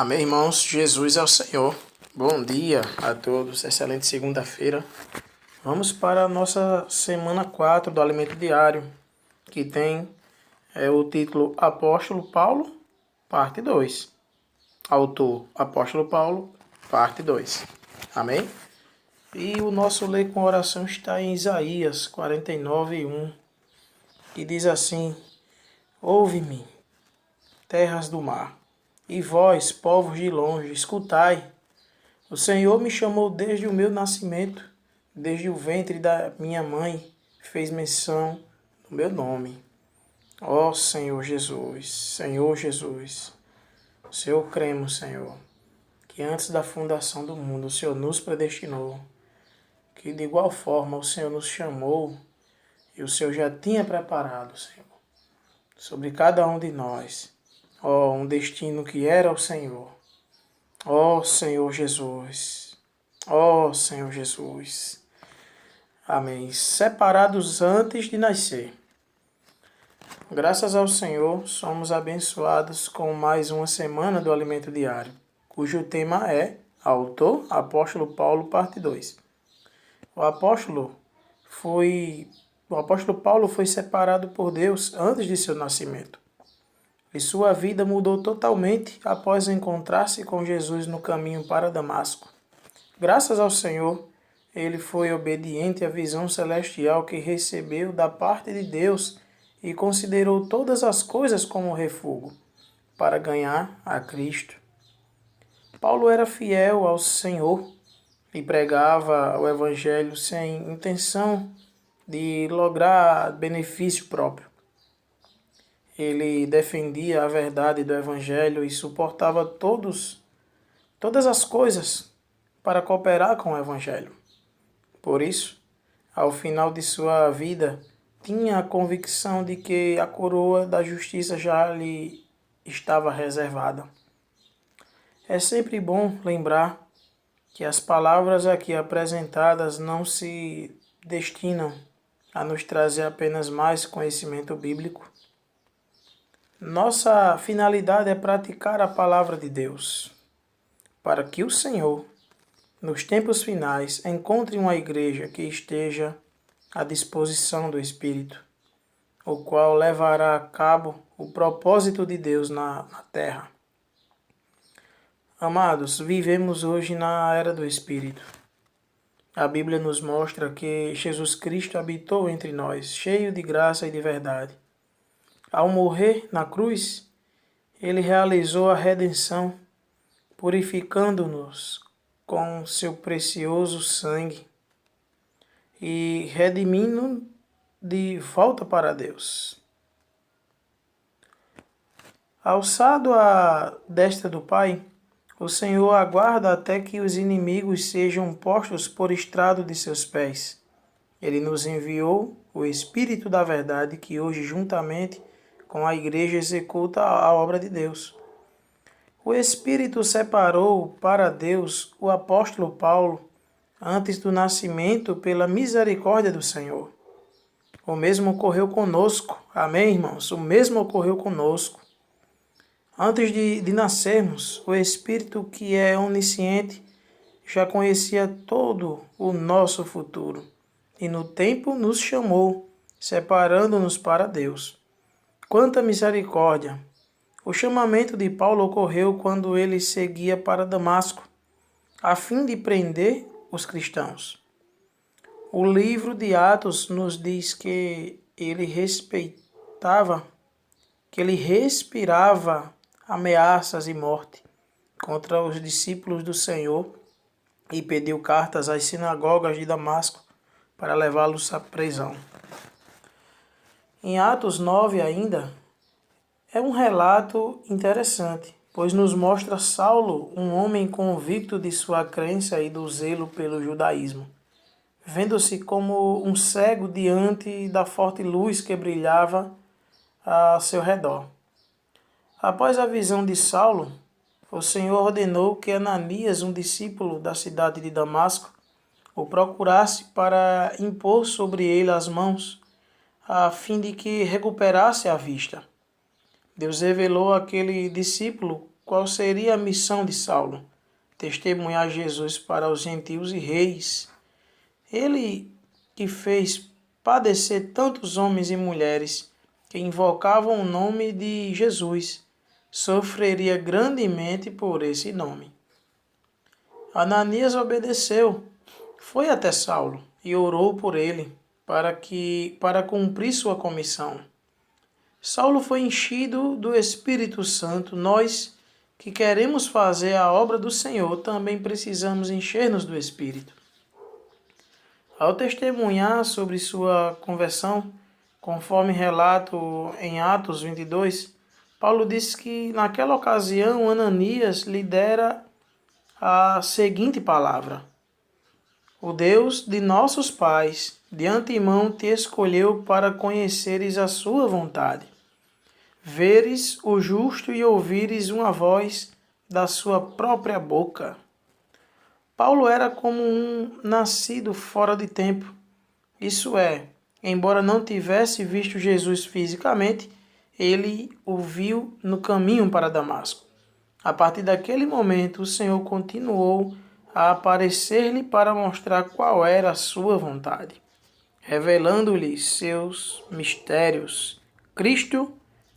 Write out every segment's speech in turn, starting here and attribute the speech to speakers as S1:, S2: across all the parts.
S1: Amém, irmãos. Jesus é o Senhor. Bom dia a todos. Excelente segunda-feira. Vamos para a nossa semana 4 do Alimento Diário, que tem o título Apóstolo Paulo, parte 2. Autor, Apóstolo Paulo, parte 2. Amém? E o nosso ler com oração está em Isaías 49:1, que diz assim: Ouve-me, terras do mar, e vós, povos de longe, escutai. O Senhor me chamou desde o meu nascimento, desde o ventre da minha mãe, fez menção do meu nome. Ó Senhor Jesus, o Senhor cremos, Senhor, que antes da fundação do mundo o Senhor nos predestinou, que de igual forma o Senhor nos chamou e o Senhor já tinha preparado, Senhor, sobre cada um de nós, um destino que era o Senhor. Ó Senhor Jesus, ó Senhor Jesus. Amém. Separados antes de nascer. Graças ao Senhor, somos abençoados com mais uma semana do Alimento Diário, cujo tema é Autor, Apóstolo Paulo, parte 2. O apóstolo Paulo foi separado por Deus antes de seu nascimento. E sua vida mudou totalmente após encontrar-se com Jesus no caminho para Damasco. Graças ao Senhor, ele foi obediente à visão celestial que recebeu da parte de Deus e considerou todas as coisas como refúgio para ganhar a Cristo. Paulo era fiel ao Senhor e pregava o Evangelho sem intenção de lograr benefício próprio. Ele defendia a verdade do Evangelho e suportava todas as coisas para cooperar com o Evangelho. Por isso, ao final de sua vida, tinha a convicção de que a coroa da justiça já lhe estava reservada. É sempre bom lembrar que as palavras aqui apresentadas não se destinam a nos trazer apenas mais conhecimento bíblico. Nossa finalidade é praticar a palavra de Deus, para que o Senhor, nos tempos finais, encontre uma igreja que esteja à disposição do Espírito, o qual levará a cabo o propósito de Deus na terra. Amados, vivemos hoje na era do Espírito. A Bíblia nos mostra que Jesus Cristo habitou entre nós, cheio de graça e de verdade. Ao morrer na cruz, ele realizou a redenção, purificando-nos com seu precioso sangue e redimindo de volta para Deus. Alçado à destra do Pai, o Senhor aguarda até que os inimigos sejam postos por estrado de seus pés. Ele nos enviou o Espírito da verdade que hoje, juntamente com a igreja, executa a obra de Deus. O Espírito separou para Deus o apóstolo Paulo antes do nascimento pela misericórdia do Senhor. O mesmo ocorreu conosco. Amém, irmãos? O mesmo ocorreu conosco. Antes de nascermos, o Espírito, que é onisciente, já conhecia todo o nosso futuro e no tempo nos chamou, separando-nos para Deus. Quanta misericórdia! O chamamento de Paulo ocorreu quando ele seguia para Damasco, a fim de prender os cristãos. O livro de Atos nos diz que ele respirava ameaças e morte contra os discípulos do Senhor e pediu cartas às sinagogas de Damasco para levá-los à prisão. Em Atos 9 ainda, é um relato interessante, pois nos mostra Saulo, um homem convicto de sua crença e do zelo pelo judaísmo, vendo-se como um cego diante da forte luz que brilhava a seu redor. Após a visão de Saulo, o Senhor ordenou que Ananias, um discípulo da cidade de Damasco, o procurasse para impor sobre ele as mãos, a fim de que recuperasse a vista. Deus revelou àquele discípulo qual seria a missão de Saulo? Testemunhar Jesus para os gentios e reis. Ele que fez padecer tantos homens e mulheres que invocavam o nome de Jesus, sofreria grandemente por esse nome. Ananias obedeceu, foi até Saulo e orou por ele para cumprir sua comissão. Saulo foi enchido do Espírito Santo. Nós que queremos fazer a obra do Senhor também precisamos encher-nos do Espírito. Ao testemunhar sobre sua conversão, conforme relato em Atos 22, Paulo diz que naquela ocasião Ananias lhe dera a seguinte palavra: o Deus de nossos pais de antemão te escolheu para conheceres a sua vontade, veres o justo e ouvires uma voz da sua própria boca. Paulo era como um nascido fora de tempo. Isso é, embora não tivesse visto Jesus fisicamente, ele o viu no caminho para Damasco. A partir daquele momento, o Senhor continuou a aparecer-lhe para mostrar qual era a sua vontade, revelando-lhe seus mistérios, Cristo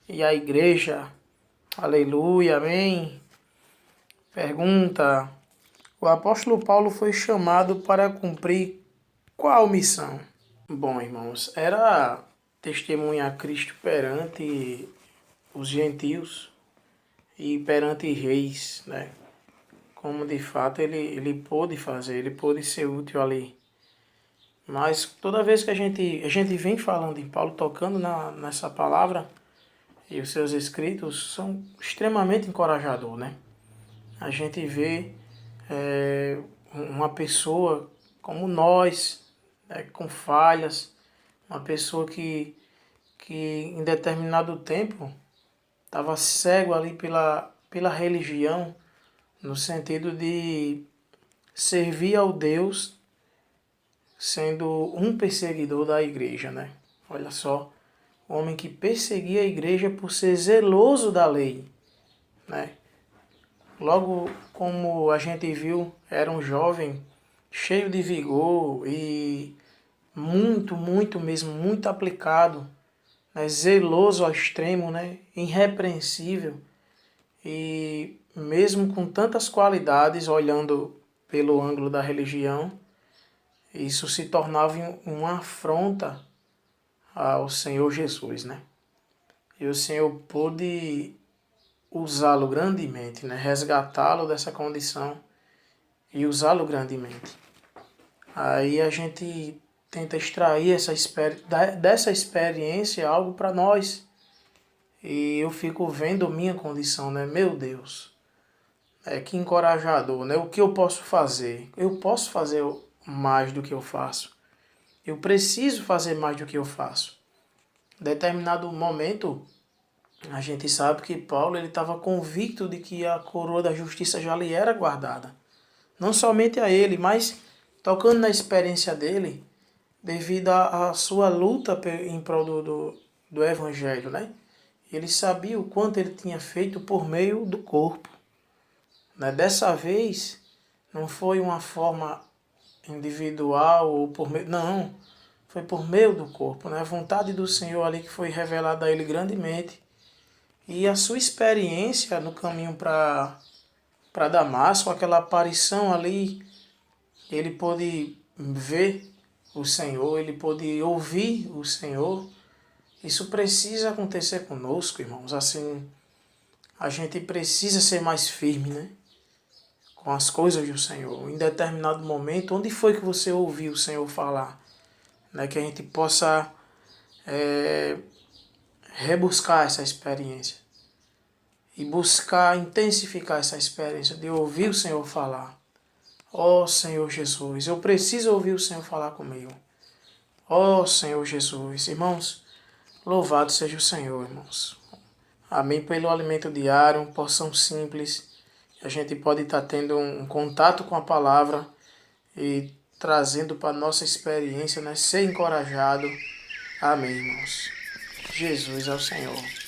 S1: e a Igreja. Aleluia, amém. Pergunta: o apóstolo Paulo foi chamado para cumprir qual missão? Bom, irmãos, era testemunhar Cristo perante os gentios e perante reis, né? Como de fato ele pôde fazer, ele pôde ser útil ali. Mas toda vez que a gente vem falando em Paulo, tocando nessa palavra, e os seus escritos são extremamente encorajadores, né? A gente vê uma pessoa como nós, né, com falhas, uma pessoa que em determinado tempo estava cego ali pela religião, no sentido de servir ao Deus sendo um perseguidor da igreja, né? Olha só, o homem que perseguia a igreja por ser zeloso da lei, né? Logo, como a gente viu, era um jovem cheio de vigor e muito mesmo, muito aplicado, né? Zeloso ao extremo, né? Irrepreensível. E mesmo com tantas qualidades, olhando pelo ângulo da religião, isso se tornava uma afronta ao Senhor Jesus, né? E o Senhor pôde usá-lo grandemente, né? Resgatá-lo dessa condição e usá-lo grandemente. Aí a gente tenta extrair dessa experiência algo para nós. E eu fico vendo minha condição, né? Meu Deus, que encorajador, né? O que eu posso fazer? Eu posso fazer mais do que eu faço. Eu preciso fazer mais do que eu faço. Em determinado momento, a gente sabe que Paulo estava convicto de que a coroa da justiça já lhe era guardada. Não somente a ele, mas tocando na experiência dele, devido à sua luta em prol do Evangelho, né? Ele sabia o quanto ele tinha feito por meio do corpo. Né? Dessa vez, não foi uma forma individual ou por meio... Não, foi por meio do corpo. Né? A vontade do Senhor ali que foi revelada a ele grandemente. E a sua experiência no caminho para Damasco, aquela aparição ali, ele pôde ver o Senhor, ele pôde ouvir o Senhor. Isso precisa acontecer conosco, irmãos. Assim, a gente precisa ser mais firme, né? Com as coisas do Senhor. Em determinado momento, onde foi que você ouviu o Senhor falar? Né? Que a gente possa rebuscar essa experiência. E buscar intensificar essa experiência de ouvir o Senhor falar. Ó Senhor Jesus, eu preciso ouvir o Senhor falar comigo. Ó Senhor Jesus. Irmãos, louvado seja o Senhor, irmãos. Amém pelo alimento diário, uma porção simples. A gente pode estar tendo um contato com a palavra e trazendo para a nossa experiência, né? Ser encorajado. Amém, irmãos. Jesus é o Senhor.